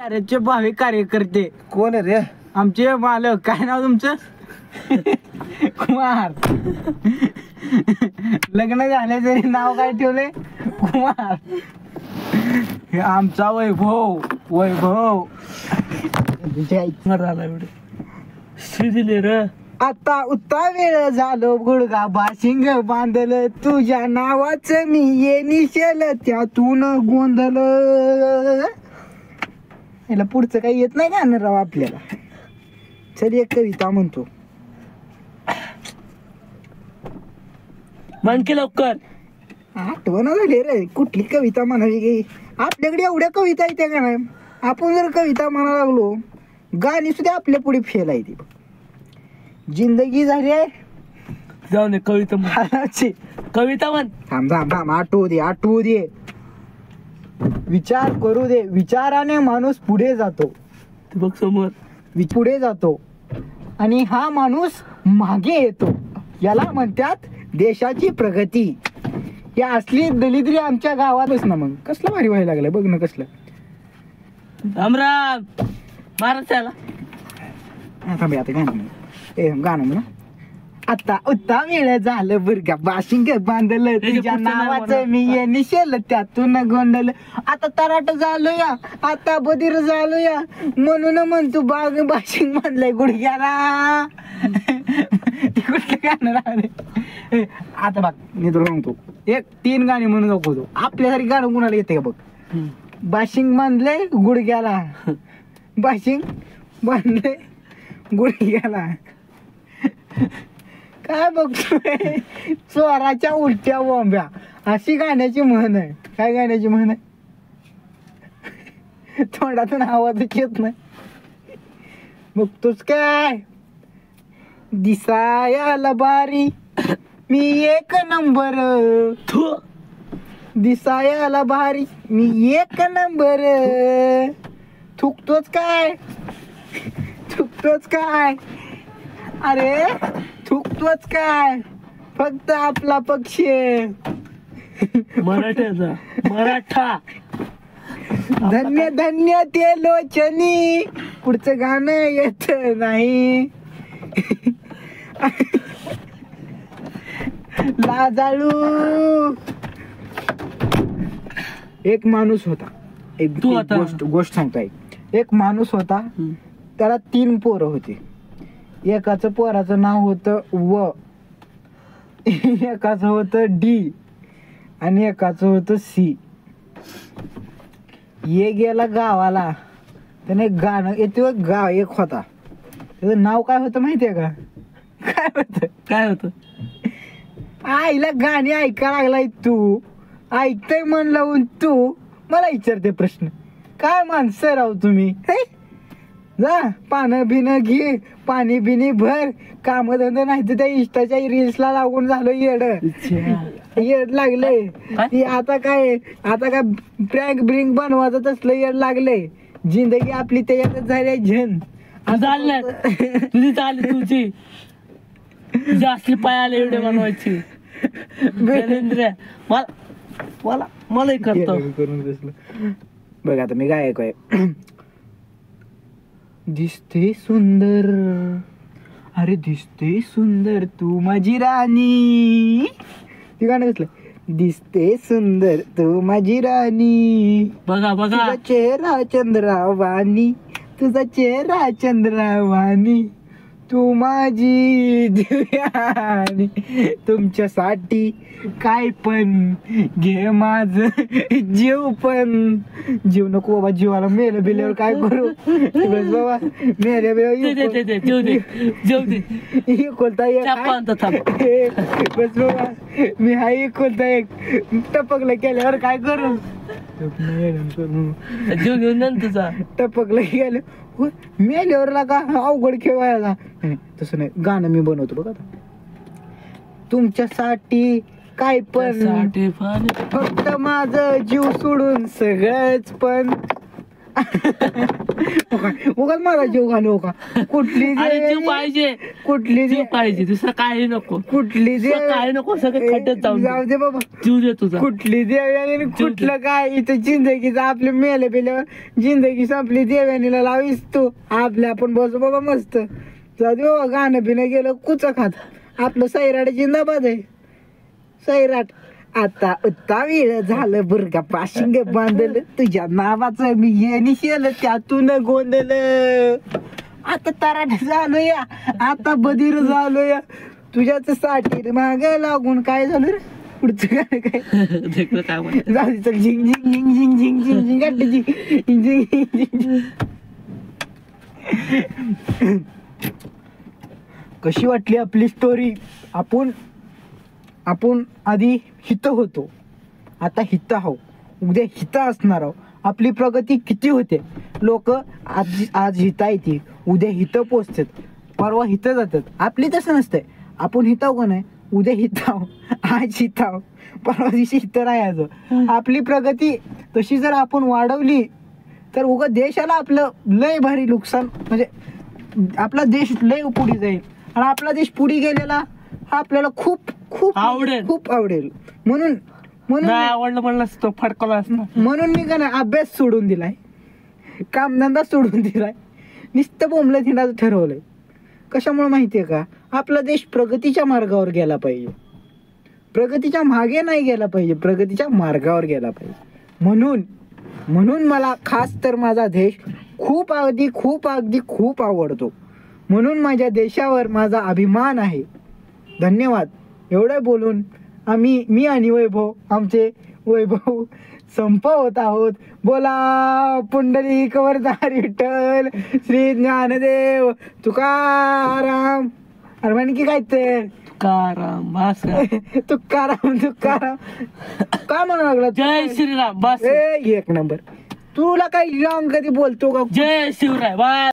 कार्याचे भावी कार्यकर्ते कोण आहे रे? आमचे मालक. काय नाव तुमचं? कुमार. लग्न झाले तरी नाव काय ठेवले? कुमार. हे आमचा वैभव. वैभव दिले रे. आता उत्ता वेळ झालो गुडगा बाशिंग बांधलं तुझ्या नावाचं मी ये निशेल त्यातून गोंधळ. याला पुढचं काही येत नाही का राव आपल्याला. चल एक कविता म्हणतो. म्हण की लवकर. आठवण झाली रे कुठली कविता म्हणावी गे. आपल्याकडे एवढ्या कविता येत्या का नाही. आपण जर कविता म्हणा लागलो गाणी सुद्धा आपल्या पुढे फेल आहे ती. जिंदगी झाली आहे. जाऊ दे कविता म्हण. कविता म्हण. थांब थांब थांब आठवू दे आठवू दे. विचार करू दे. विचाराने माणूस पुढे जातो. तू बघ समोर. पुढे जातो आणि हा माणूस मागे येतो. याला म्हणतात देशाची प्रगती. या असली दलिद्री आमच्या गावातच ना. मग कसलं भारी व्हायला लागलं बघ ना कसलं. राम राम. महाराज त्याला थांबे आता गाणं म्हणू. गाणं म्हणू. आता उत्ता वेळ झालं बुरगा बाशिंग बांधलं तुझ्या नावाचं मी ये निशेल त्यातून गोंधळ. आता तराट झालो या आता बधीर झालो या म्हणून म्हणतो बाग बाशिंग बांधलंय गुडघ्याला. कुठलं गाणं राहिले. आता बघ मी तुला सांगतो एक 3 गाणी म्हणून दाखवतो. आपल्यासारखी गाणं कुणाला येते का बघ. बाशिंग बांधलंय गुडघ्याला. बाशिंग बांधलंय गुडघ्याला. काय बघतोय चोराच्या उलट्या बोंब्या अशी गाण्याची म्हण आहे. काय गाण्याची म्हण आहे. तोंडातून आवाजच येत नाही. बघतोच काय दिसायाला बारी मी एक नंबर. दिसायाला भारी मी एक नंबर. थुकतोच काय थुकतोच काय. अरे थुकतोच काय फक्त आपला पक्ष मराठ्याचा. मराठा. धन्य धन्य ते लोचनी. पुढचं गाणं येत नाही. लाजाळू. एक माणूस होता. एक गोष्ट सांगताय. एक माणूस होता त्याला 3 पोरं होती. एकाचं पोराचं नाव होतं व, एकाचं होतं डी आणि एकाचं होतं सी. ये गेला गावाला. त्याने गाणं येतो. गाव एक होता त्याचं नाव काय होतं माहितीये का. काय होतं. काय होतं. आईला गाणी ऐका लागलाय तू. ऐकतय मन लावून तू मला विचारते प्रश्न. काय माणसं राव तुम्ही. जा पानं बिनं घे पाणी बिनी भर. काम धंदा नाही तर त्या इंस्टाच्या रील्सला लागून झालं येड. येड लागलंय. आता काय प्रँक ब्रिंक बनवायचं तसलं येड लागलंय. जिंदगी आपली त्याच्यातच झाली झन. तुझी चालली तुझी असली पायाला एवढे बनवायची. मला करतो करून बसलं. बघ आता मी गायक आहे. दिसते सुंदर अरे दिसते सुंदर तू माझी राणी. ती गाणं कसलं. दिसते सुंदर तू माझी राणी. बघा बघा तुझा चेहरा चंद्रावाणी. तुझा चेहरा चंद्रावाणी. तू माझी दिव्यानी. तुमच्यासाठी काय पण घे माझ जीव पण. जीव नको बाबा. जीवाला मेलं बिल्यावर काय करू. बस बाबा मेल्या कोणता एक. बस बाबा मी हा कोणता एक टपकलं केल्यावर काय करू. जीव घेऊन जा तुझा. टपकलं गेलं मेल्यावर का अवघड खेळायला. तसं नाही गाणं मी बनवतो बघा. तुमच्यासाठी काय पण फक्त माझं जीव सोडून सगळंच पण. उगाच माझा जीव घालू का? कुठली अरे जीव देव पाहिजे, कुठली जीव देव पाहिजे, दुसरं काही नको, कुठली दुसरं काही नको, सगळं खड्ड्यात जाऊ जाऊन दे बाबा. जीव दे तुझा. कुठली देवयानी आणि जीव कुठलं काय इथं जिंदगीचं आपले मेले पेल्यावर जिंदगी संपली देवयानीला लावीस तू आपल्या आपण बसू बाबा मस्त. जाऊ दे बाबा, गाणं बिणं गेलं कुच खात आपलं सैराट जिंदाबाद आहे. सैराट आता उत्ता वेळ झालं बुरगा पाशिंग बांधलं तुझ्या नावाचं मी ये निशेल त्यातून गोंधलं. आता तराट झालोया, आता बधीर झालोया तुझ्याच साठी माग लागून. काय झालं रे पुढचं काय काय देखलं काय म्हणतात. जाऊ दे, चल झिंग झिंग झिंग झिंग झिंग झिंग झिंग गाठ झिंग झिंग झिंग. कशी वाटली आपली स्टोरी? आपण आधी हित होतो, आता हित आहो, उद्या हित असणार आहो. आपली प्रगती किती होते? लोक आज हिता येते, उद्या हित पोचतात, परवा हित जातात. आपली तसं नसतंय. आपण हिताव का नाही, उद्या हिताव, आज हिताव, परवा दिवशी हित राहायचं. आपली प्रगती तशी जर आपण वाढवली तर उगा देशाला आपलं लय भारी नुकसान, म्हणजे आपला देश लय पुढे जाईल. आणि आपला देश पुढे गेलेला हा आपल्याला खूप खूप आवडेल. खूप आवडेल. म्हणून म्हणून नाही आवडलं म्हणलं तो फटकला असता. म्हणून मी का नाही अभ्यास सोडून दिलाय, कामधंदा सोडून दिलाय, नुसतं बोंबलं थिंडाचं ठरवलंय. कशामुळे माहितीये का? आपला देश प्रगतीच्या मार्गावर गेला पाहिजे, प्रगतीच्या मागे नाही गेला पाहिजे, प्रगतीच्या मार्गावर गेला पाहिजे. म्हणून मला खास तर माझा देश खूप अगदी खूप आवडतो. म्हणून माझ्या देशावर माझा अभिमान आहे. धन्यवाद. एवढं बोलून मी आणि वैभव, आमचे वैभव संपवत आहोत. बोला पुंडलिक वरदारी विठ्ठल श्री ज्ञानदेव तुकाराम. अरे म्हण की काय ते तुकाराम बस. तुकाराम काय म्हणू लागला? जय श्रीराम बस. एक नंबर. तुला काही रॉंग कधी बोलतो का? जय शिवराय बस.